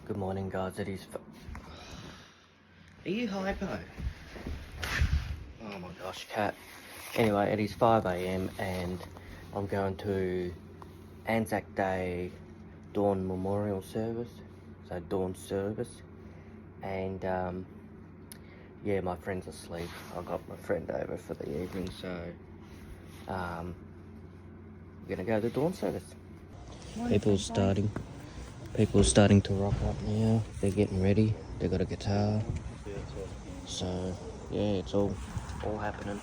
Good morning, guys. It is. Are you hypo? Oh my gosh, cat. Anyway, it is 5 AM and I'm going to ANZAC Day Dawn Memorial Service. So dawn service, and yeah, my friend's asleep. I got my friend over for the evening, so we're gonna go to the dawn service. People are starting to rock up now. They're getting ready. They got a guitar. So yeah, it's all happening.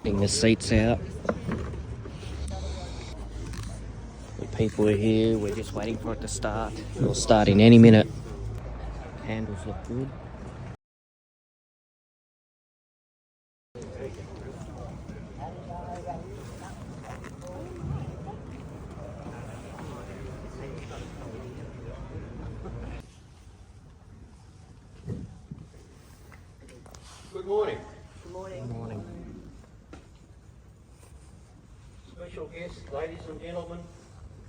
Getting the seats out. The people are here. We're just waiting for it to start. It'll start in any minute. Candles look good. Good morning. Good morning. Good morning. Special guests, ladies and gentlemen,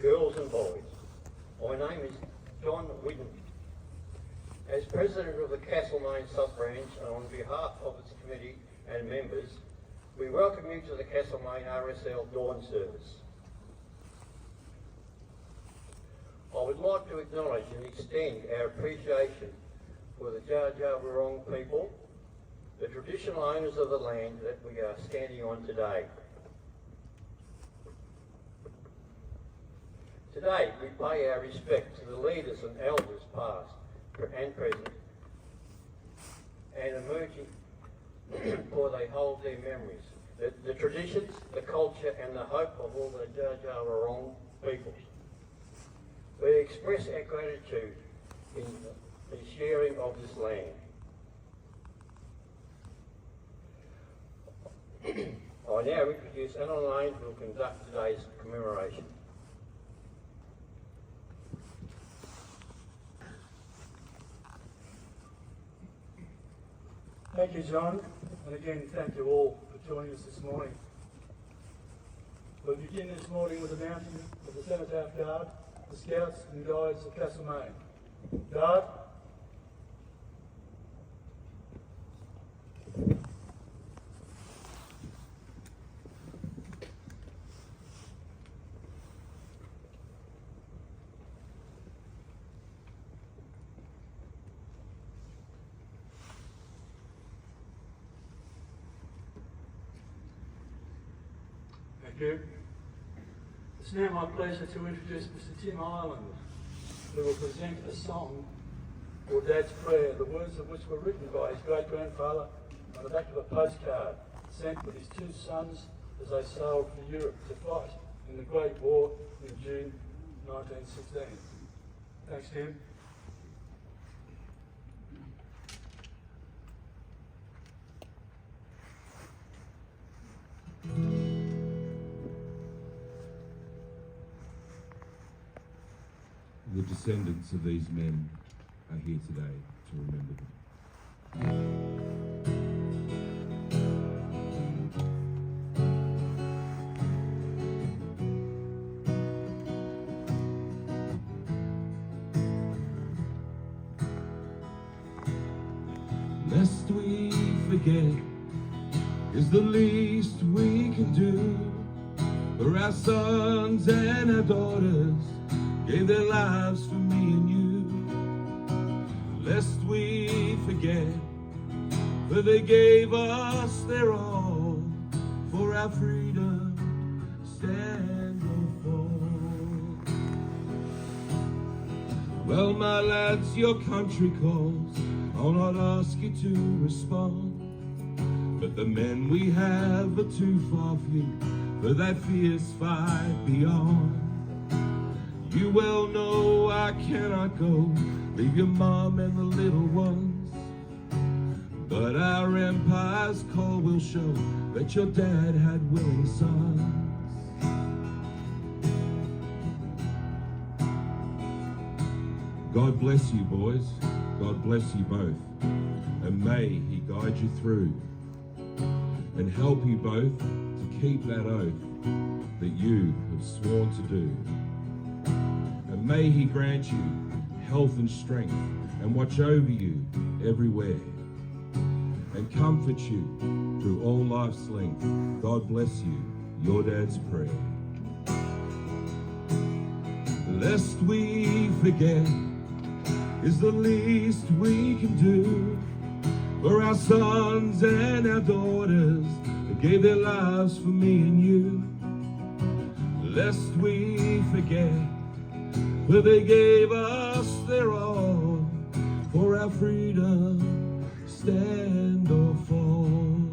girls and boys. My name is John Whidden. As President of the Castlemaine Sub-Branch and on behalf of its committee and members, we welcome you to the Castlemaine RSL Dawn Service. I would like to acknowledge and extend our appreciation for the Jar Jar Wurrung people, the traditional owners of the land that we are standing on today. Today, we pay our respect to the leaders and elders past and present and emerging for they hold their memories, the traditions, the culture and the hope of all the Jar Jar Wurrung peoples. We express our gratitude in the sharing of this land. I now introduce Alan Lane, who will conduct today's commemoration. Thank you, John, and again thank you all for joining us this morning. We begin this morning with the mounting of the Cenotaph Guard, the Scouts and Guides of Castlemaine. Guard. Thank you. It's now my pleasure to introduce Mr. Tim Ireland, who will present a song called Dad's Prayer, the words of which were written by his great-grandfather on the back of a postcard sent with his two sons as they sailed for Europe to fight in the Great War in June 1916. Thanks, Tim. The descendants of these men are here today to remember them. Lest we forget is the least we can do for our sons and our daughters gave their lives for me and you. Lest we forget, for they gave us their all for our freedom, stand or fall. Well, my lads, your country calls. I'll not ask you to respond, but the men we have are too far few for that fierce fight beyond. You well know I cannot go, leave your mom and the little ones, but our empire's call will show that your dad had willing sons. God bless you, boys. God bless you both, and may he guide you through and help you both to keep that oath that you have sworn to do. And may he grant you health and strength, and watch over you everywhere, and comfort you through all life's length. God bless you, your dad's prayer. Lest we forget is the least we can do for our sons and our daughters that gave their lives for me and you. Lest we forget that they gave us their all for our freedom, stand or fall.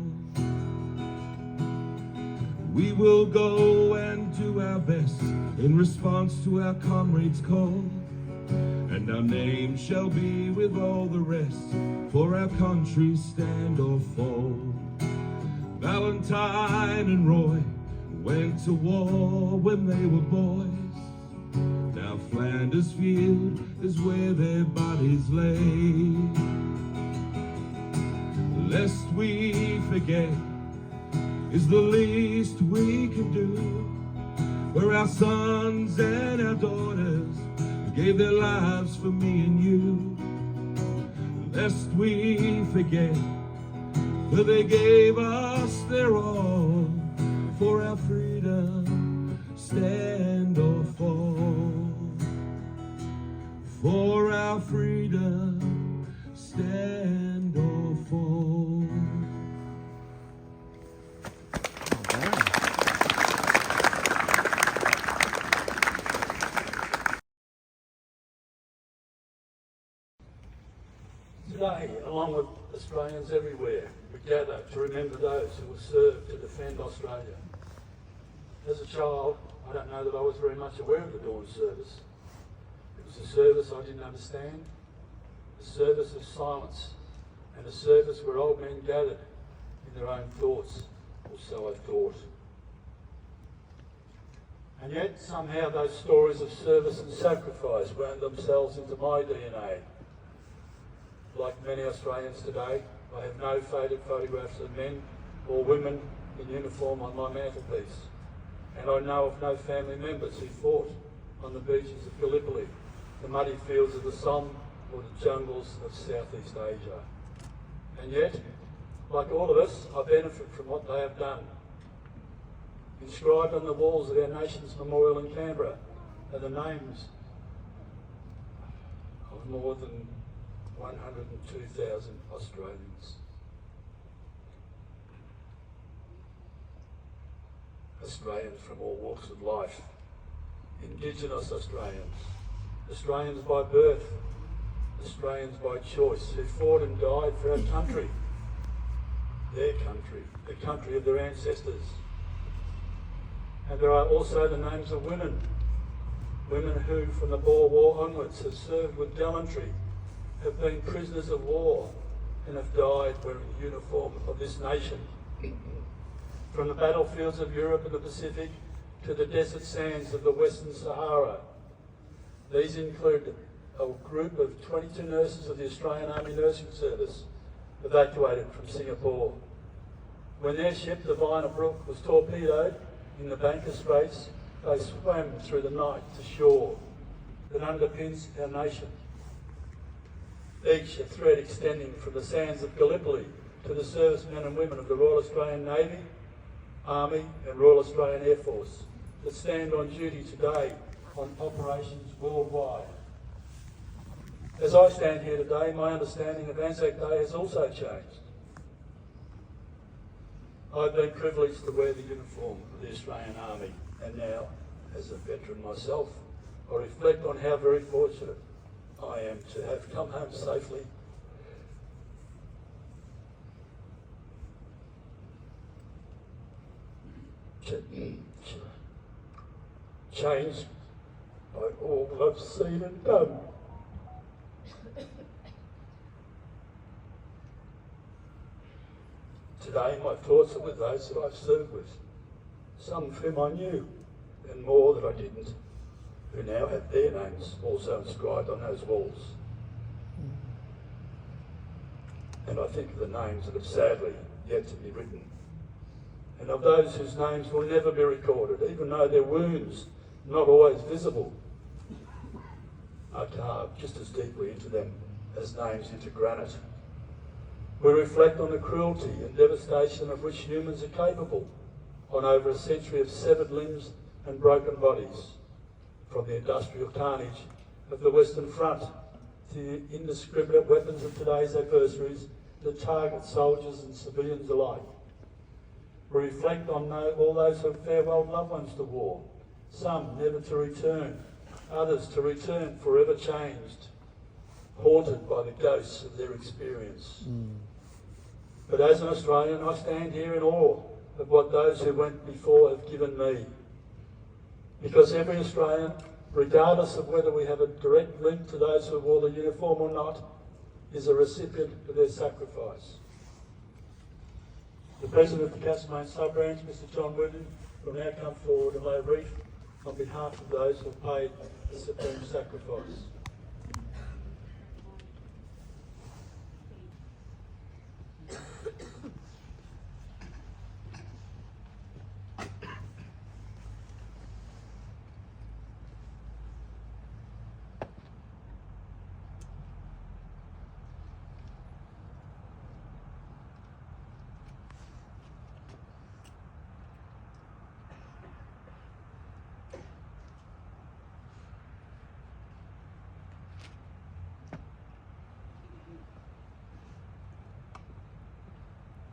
We will go and do our best in response to our comrades' call, and our name shall be with all the rest for our country, stand or fall. Valentine and Roy went to war when they were boys. Now Flanders Field is where their bodies lay. Lest we forget is the least we can do for our sons and our daughters who gave their lives for me and you. Lest we forget that they gave us their all for our freedom, stand or fall. For our freedom, stand or fall. Today, along with Australians everywhere, we gather to remember those who will serve to defend Australia. As a child, I don't know that I was very much aware of the dawn service. It was a service I didn't understand, a service of silence, and a service where old men gathered in their own thoughts, or so I thought. And yet, somehow, those stories of service and sacrifice wound themselves into my DNA. Like many Australians today, I have no faded photographs of men or women in uniform on my mantelpiece, and I know of no family members who fought on the beaches of Gallipoli, the muddy fields of the Somme, or the jungles of Southeast Asia. And yet, like all of us, I benefit from what they have done. Inscribed on the walls of our nation's memorial in Canberra are the names of more than 102,000 Australians. Australians from all walks of life, Indigenous Australians, Australians by birth, Australians by choice, who fought and died for our country, the country of their ancestors. And there are also the names of women who from the Boer War onwards have served with gallantry, have been prisoners of war, and have died wearing the uniform of this nation. From the battlefields of Europe and the Pacific to the desert sands of the Western Sahara. These include a group of 22 nurses of the Australian Army Nursing Service evacuated from Singapore. When their ship, the Viner Brook, was torpedoed in the Banker Straits, they swam through the night to shore that underpins our nation. Each a thread extending from the sands of Gallipoli to the servicemen and women of the Royal Australian Navy, Army and Royal Australian Air Force that stand on duty today on operations worldwide. As I stand here today, my understanding of ANZAC Day has also changed. I've been privileged to wear the uniform of the Australian Army, and now, as a veteran myself, I reflect on how very fortunate I am to have come home safely. Changed by all I've seen and done. Today my thoughts are with those that I've served with, some of whom I knew, and more that I didn't, who now have their names also inscribed on those walls. And I think of the names that have sadly yet to be written, and of those whose names will never be recorded, even though their wounds not always visible. are carved just as deeply into them as names into granite. We reflect on the cruelty and devastation of which humans are capable on over a century of severed limbs and broken bodies, from the industrial carnage of the Western Front to the indiscriminate weapons of today's adversaries that target soldiers and civilians alike. We reflect on all those who have farewelled loved ones to war, some never to return, others to return forever changed, haunted by the ghosts of their experience. But as an Australian, I stand here in awe of what those who went before have given me. Because every Australian, regardless of whether we have a direct link to those who wore the uniform or not, is a recipient of their sacrifice. The President of the Castlemaine Sub-Branch, Mr John Woodard, will now come forward and lay a wreath on behalf of those who have paid the supreme sacrifice.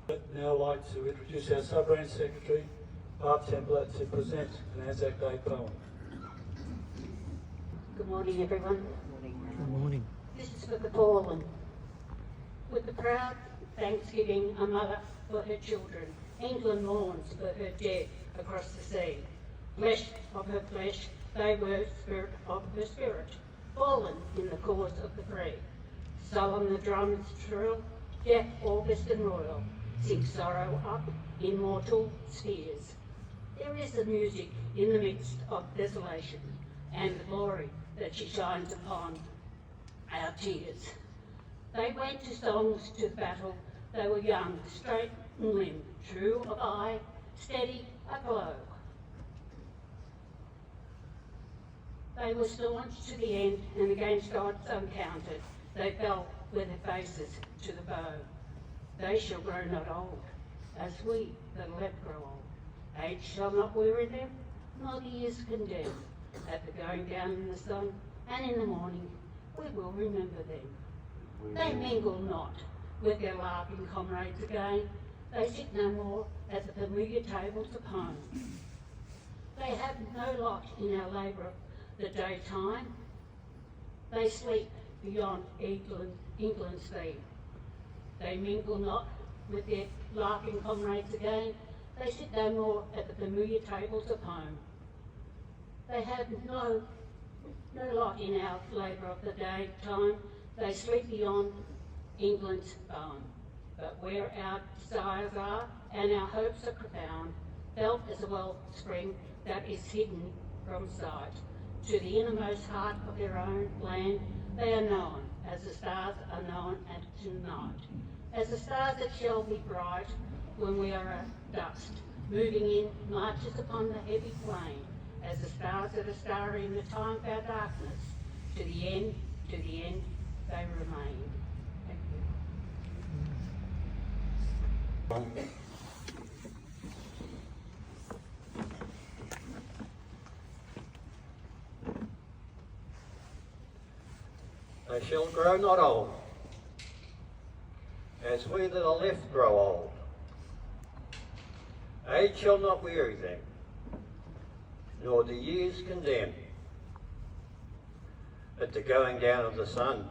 I'd now like to introduce our Sub-Branch Secretary, Barb Templer, to present an ANZAC Day poem. Good morning, everyone. Good morning. This is for the fallen. With the proud thanksgiving a mother for her children, England mourns for her dead across the sea. Flesh of her flesh, they were spirit of her spirit, fallen in the cause of the free. Sullen the drums shrill, death august and royal, sink sorrow up in mortal spheres. There is a music in the midst of desolation, and the glory that she shines upon our tears. They went to songs to battle, they were young, straight and limb, true of eye, steady, aglow. They were staunch to the end, and against odds uncounted, they fell with their faces to the bow. They shall grow not old, as we that are left grow old. Age shall not weary them, nor the years condemn. At the going down in the sun, and in the morning, we will remember them. They mingle not with their laughing comrades again. They sit no more at the familiar tables of home. They have no lot in our labour of the daytime. They sleep beyond England's theme. They mingle not with their laughing comrades again. They sit no more at the familiar tables of home. They have no lot in our labour of the daytime. They sleep beyond England's bone. But where our desires are and our hopes are profound, felt as a wellspring that is hidden from sight, to the innermost heart of their own land, they are known as the stars are known at tonight. As the stars that shall be bright when we are at dust, moving in marches upon the heavy plain, as the stars that are starry in the time of our darkness, to the end they remain. Thank you. They shall grow not old, as we that are left grow old. Age shall not weary them, nor the years condemn. At the going down of the sun,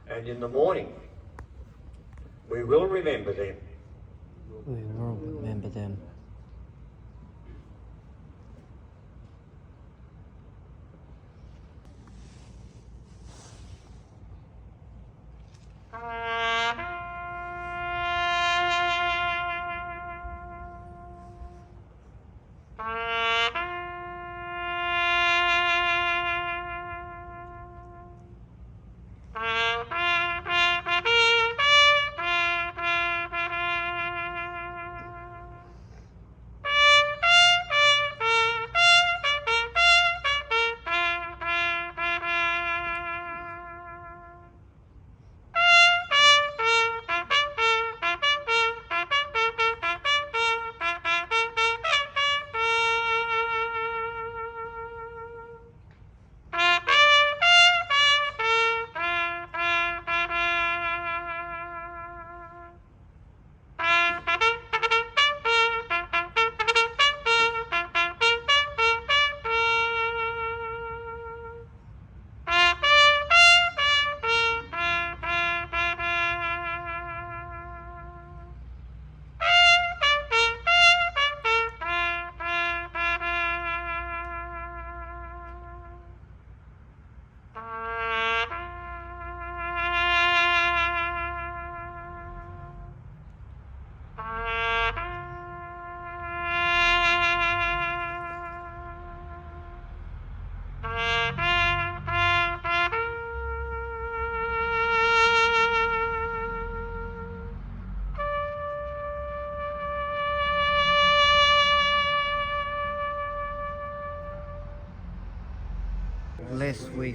and in the morning, we will remember them. We will remember them.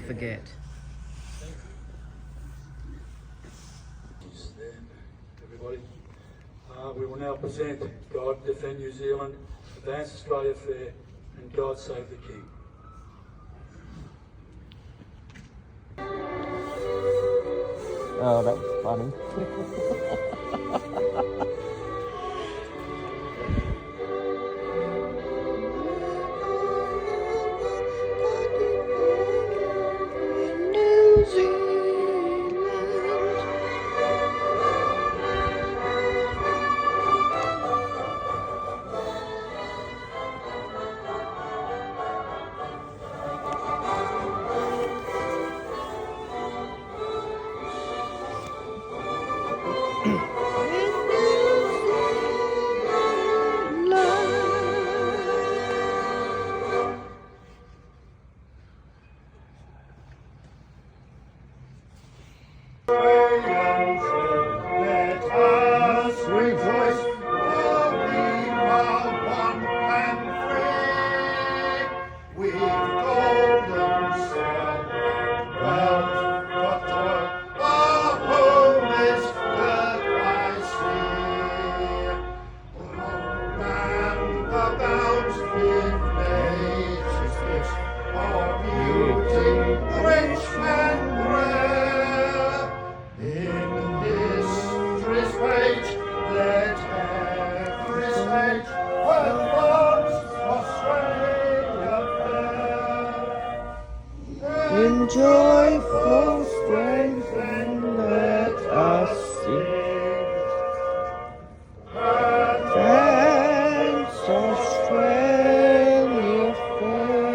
forget. Everybody. We will now present God Defend New Zealand, Advance Australia Fair, and God Save the King. Oh, that's funny. In joyful strength let us sing. Advance Australia fair.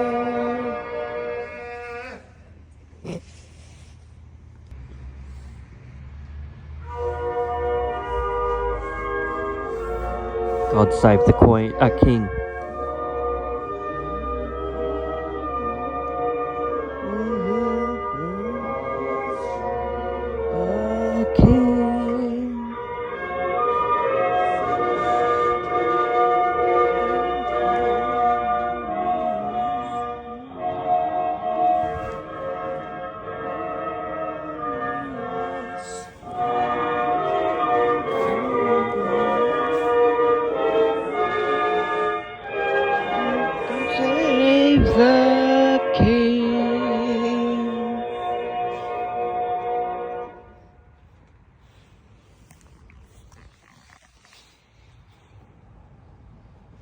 God save the Queen, King. Save the King.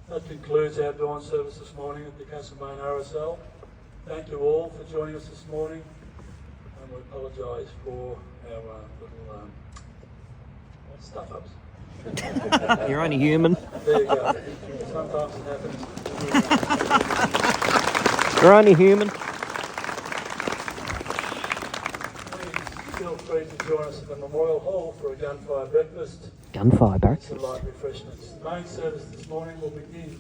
That concludes our dawn service this morning at the Castlemaine RSL. Thank you all for joining us this morning, and we apologise for our little stuff-ups. You're only human. There you go. Sometimes it happens. You're only human. Please feel free to join us at the Memorial Hall for a gunfire breakfast. Gunfire Some breakfast. light refreshments. The main service this morning will begin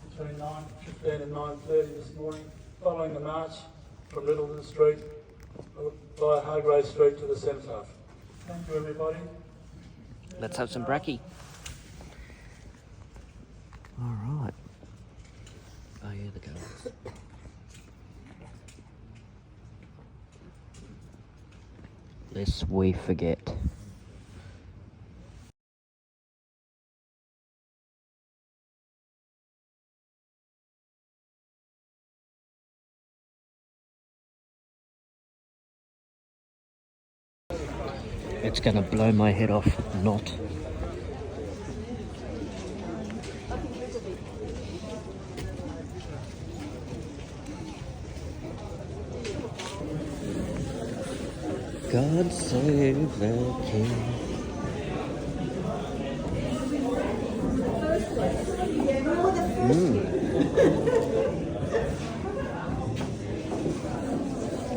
between 9:15 and 9:30 this morning, following the march from Littleton Street via Hargrave Street to the Cenotaph. Thank you, everybody. Let's have some brekkie. All right. Oh yeah, the girls. Lest we forget. It's gonna blow my head off, not. God save the King.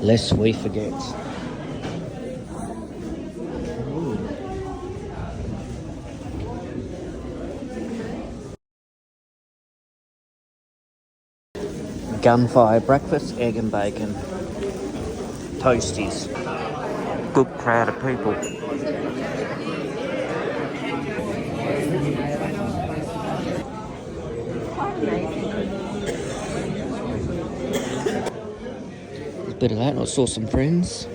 Lest we forget. Gunfire breakfast, egg and bacon, toasties. Good crowd of people. Bit of that, I saw some friends.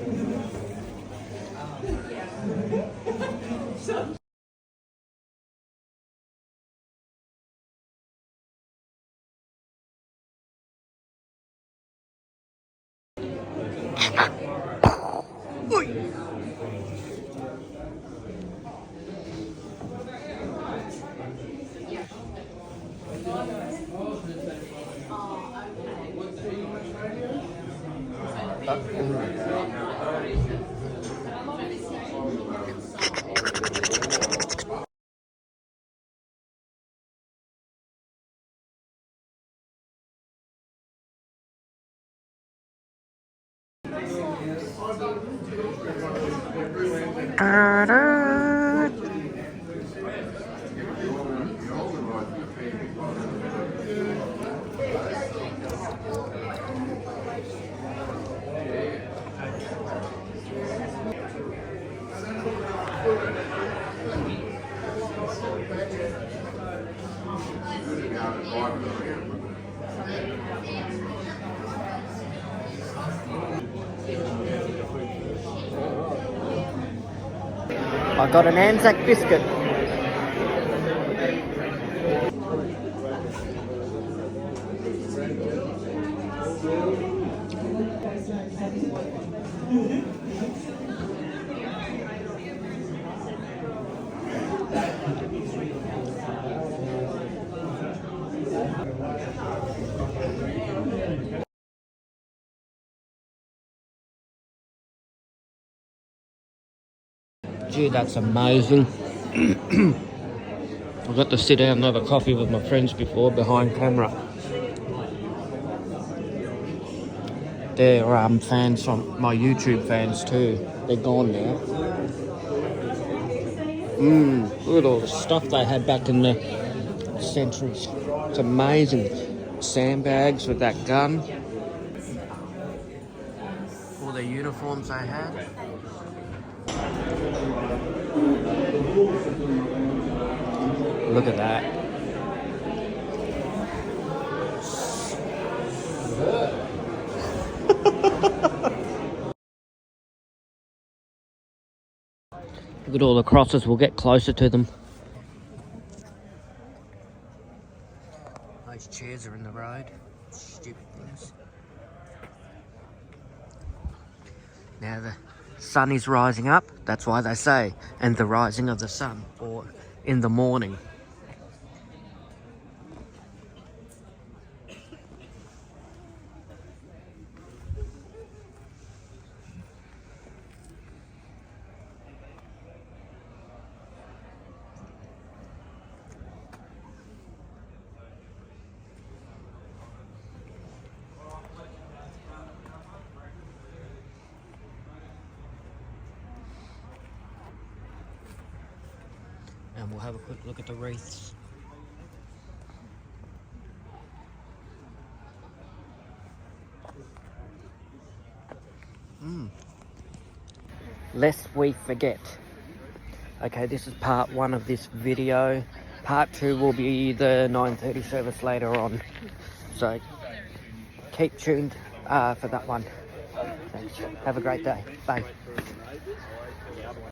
I got an ANZAC biscuit. Gee, that's amazing. I got to sit down and have a coffee with my friends before, behind camera. They're fans from my YouTube fans too. They're gone now. Look at all the stuff they had back in the centuries. It's amazing. Sandbags with that gun. All the uniforms they had. Look at that. Look at all the crosses. We'll get closer to them. Those chairs are in the road. Stupid things. Now the sun is rising up. That's why they say, and the rising of the sun, or in the morning. And we'll have a quick look at the wreaths. Lest we forget. Okay, this is part 1 of this video. Part 2 will be the 9:30 service later on. So keep tuned for that one. Thanks. Have a great day. Bye.